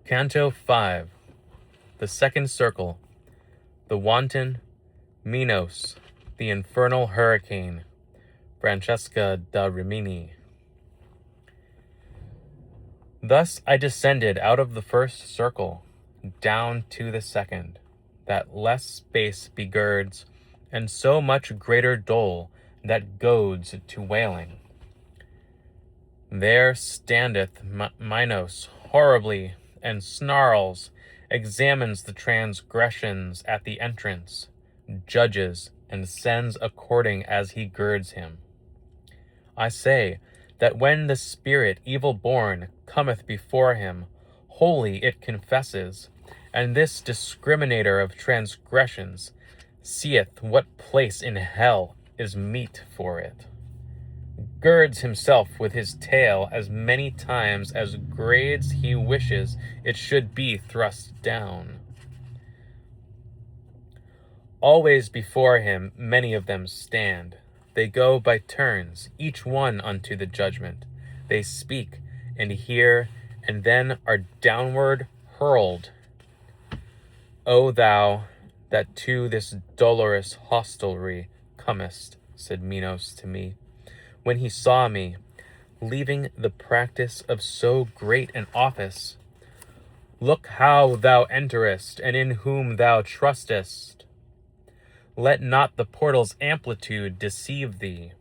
Canto 5. The Second Circle. The Wanton. Minos. The Infernal Hurricane. Francesca da Rimini. Thus I descended out of the first circle, down to the second, that less space begirds, and so much greater dole that goads to wailing. There standeth Minos horribly, and snarls, examines the transgressions at the entrance, judges, and sends according as he girds him. I say that when the spirit evil-born cometh before him, wholly it confesses, and this discriminator of transgressions seeth what place in hell is meet for it, girds himself with his tail as many times as grades he wishes it should be thrust down. Always before him many of them stand. They go by turns, each one unto the judgment. They speak and hear, and then are downward hurled. O thou that to this dolorous hostelry comest, said Minos to me, when he saw me, leaving the practice of so great an office. Look how thou enterest, and in whom thou trustest. Let not the portal's amplitude deceive thee,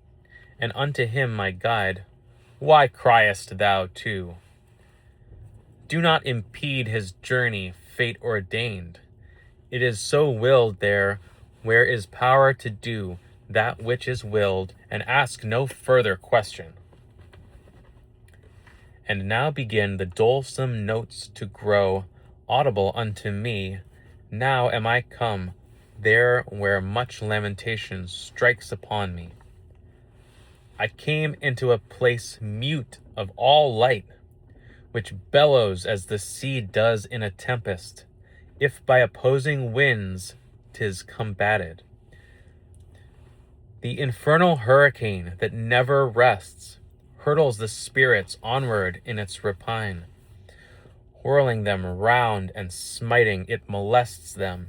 and unto him my guide, why criest thou too? Do not impede his journey, fate ordained. It is so willed there, where is power to do that which is willed, and ask no further question. And now begin the dolesome notes to grow audible unto me. Now am I come there where much lamentation strikes upon me. I came into a place mute of all light, which bellows as the sea does in a tempest, if by opposing winds 'tis combated. The infernal hurricane that never rests hurtles the spirits onward in its rapine. Whirling them round and smiting, it molests them.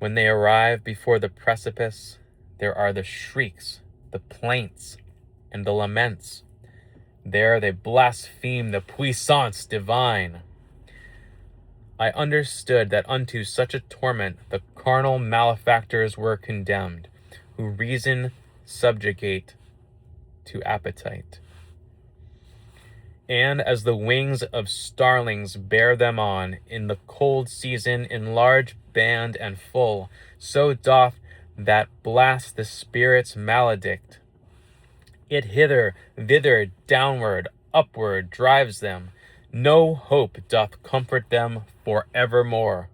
When they arrive before the precipice, there are the shrieks, the plaints, and the laments. There they blaspheme the puissance divine. I understood that unto such a torment the carnal malefactors were condemned, who reason subjugate to appetite. And as the wings of starlings bear them on in the cold season in large band and full, so doth that blast the spirits maledict. It hither, thither, downward, upward drives them. No hope doth comfort them for evermore,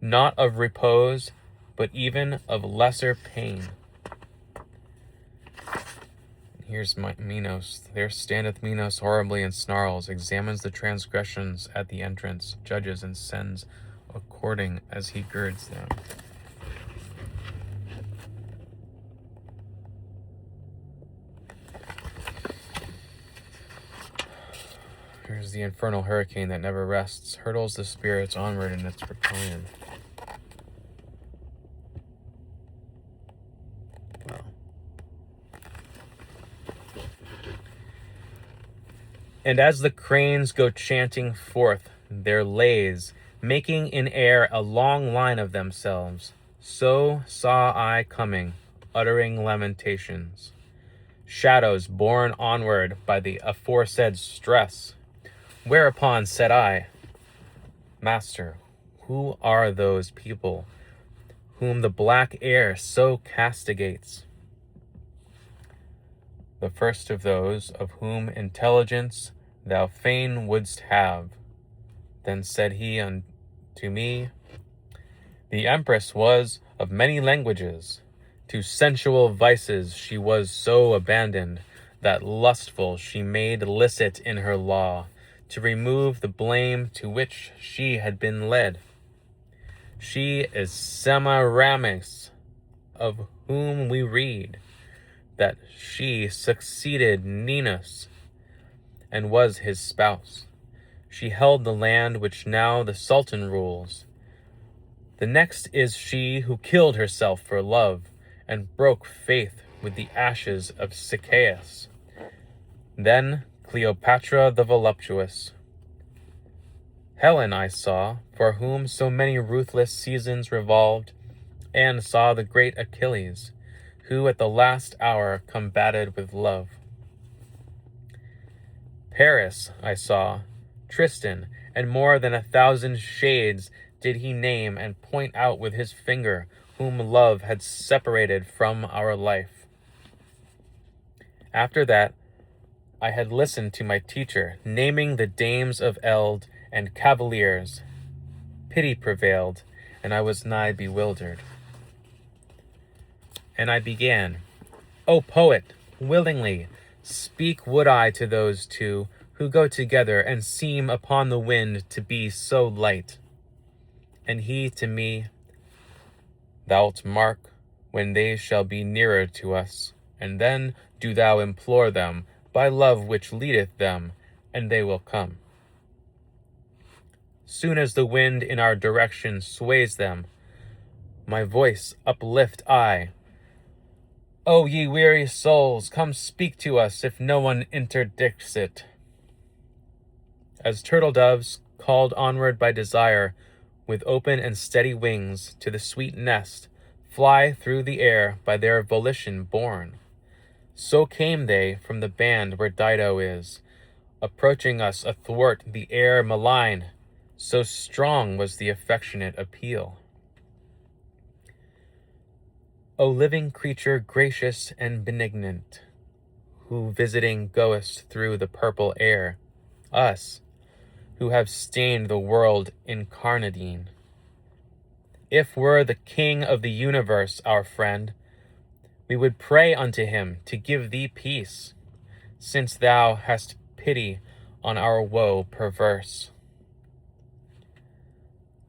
not of repose, but even of lesser pain. Here's Minos. There standeth Minos horribly and snarls, examines the transgressions at the entrance, judges and sends according as he girds them. Here's the infernal hurricane that never rests, hurtles the spirits onward in its rapine. Wow. And as the cranes go chanting forth their lays, making in air a long line of themselves, so saw I coming, uttering lamentations, shadows borne onward by the aforesaid stress. Whereupon said I, Master, who are those people whom the black air so castigates? The first of those of whom intelligence thou fain wouldst have. Then said he unto me, the Empress was of many languages. To sensual vices she was so abandoned, that lustful she made licit in her law, to remove the blame to which she had been led. She is Semiramis, of whom we read that she succeeded Ninus and was his spouse. She held the land which now the Sultan rules. The next is she who killed herself for love, and broke faith with the ashes of Sychaeus. Then Cleopatra the voluptuous. Helen I saw, for whom so many ruthless seasons revolved, and saw the great Achilles, who at the last hour combated with love. Paris I saw, Tristan, and more than 1,000 shades did he name and point out with his finger, whom love had separated from our life. After that, I had listened to my teacher, naming the dames of eld and cavaliers. Pity prevailed, and I was nigh bewildered. And I began, O poet, willingly speak would I to those two who go together and seem upon the wind to be so light. And he to me, Thou'lt mark when they shall be nearer to us, and then do thou implore them by love which leadeth them, and they will come. Soon as the wind in our direction sways them, my voice uplift I. O ye weary souls, come speak to us if no one interdicts it. As turtle doves, called onward by desire, with open and steady wings to the sweet nest, fly through the air by their volition borne. So came they from the band where Dido is, approaching us athwart the air malign, so strong was the affectionate appeal. O living creature gracious and benignant, who visiting goest through the purple air, us, who have stained the world incarnadine. If were the King of the universe our friend, we would pray unto him to give thee peace, since thou hast pity on our woe perverse.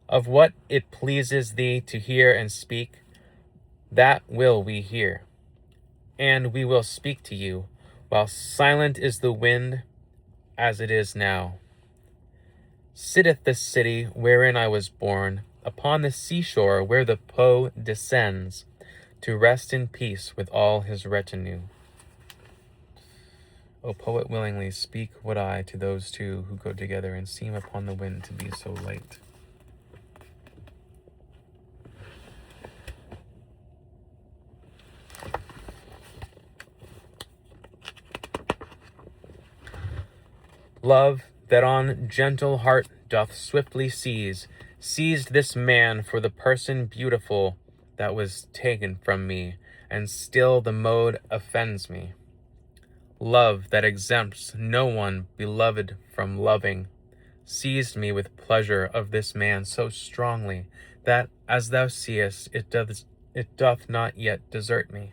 Of what it pleases thee to hear and speak, that will we hear, and we will speak to you, while silent is the wind, as it is now. Sitteth the city wherein I was born, upon the seashore where the Po descends, to rest in peace with all his retinue. O poet, willingly speak would I to those two who go together and seem upon the wind to be so light. Love, that on gentle heart doth swiftly seize, seized this man for the person beautiful that was taken from me, and still the mode offends me. Love, that exempts no one beloved from loving, seized me with pleasure of this man so strongly, that, as thou seest, it doth not yet desert me.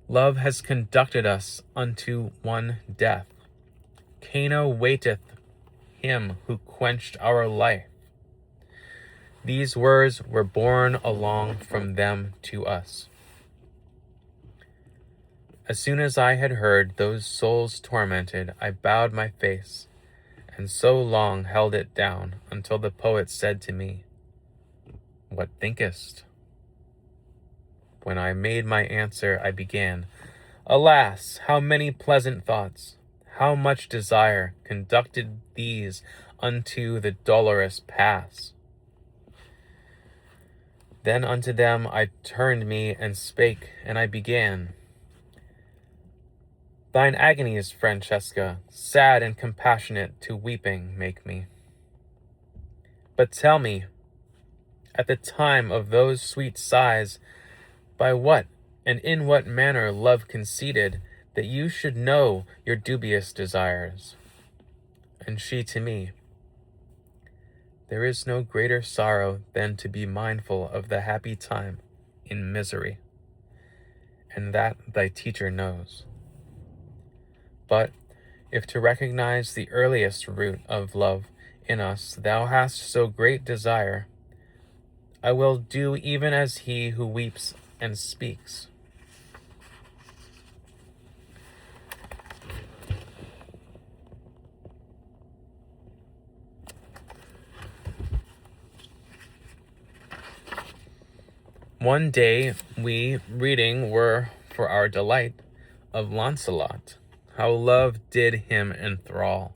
Love has conducted us unto one death. Cano waiteth him who quenched our life. These words were borne along from them to us. As soon as I had heard those souls tormented, I bowed my face, and so long held it down until the poet said to me, What thinkest? When I made my answer, I began, Alas, how many pleasant thoughts, how much desire conducted these unto the dolorous pass. Then unto them I turned me and spake, and I began, Thine agonies, Francesca, sad and compassionate to weeping make me. But tell me, at the time of those sweet sighs, by what and in what manner love conceded that you should know your dubious desires. And she to me, There is no greater sorrow than to be mindful of the happy time in misery, and that thy teacher knows. But if to recognize the earliest root of love in us thou hast so great desire, I will do even as he who weeps and speaks. One day we, reading, were for our delight of Launcelot, how love did him enthrall.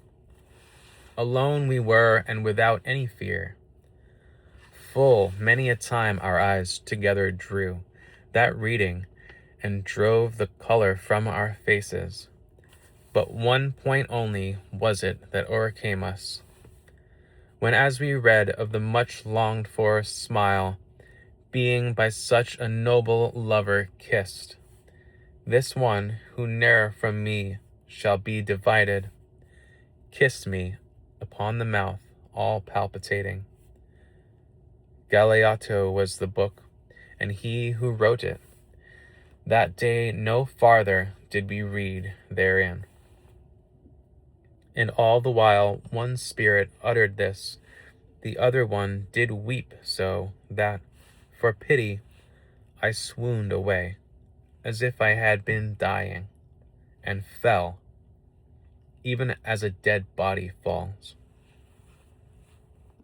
Alone we were, and without any fear. Full many a time our eyes together drew that reading, and drove the color from our faces. But one point only was it that o'ercame us, when as we read of the much longed for smile, being by such a noble lover kissed, this one who ne'er from me shall be divided, kissed me upon the mouth all palpitating. Galeotto was the book, and he who wrote it. That day no farther did we read therein. And all the while one spirit uttered this, the other one did weep so that, for pity, I swooned away, as if I had been dying, and fell, even as a dead body falls.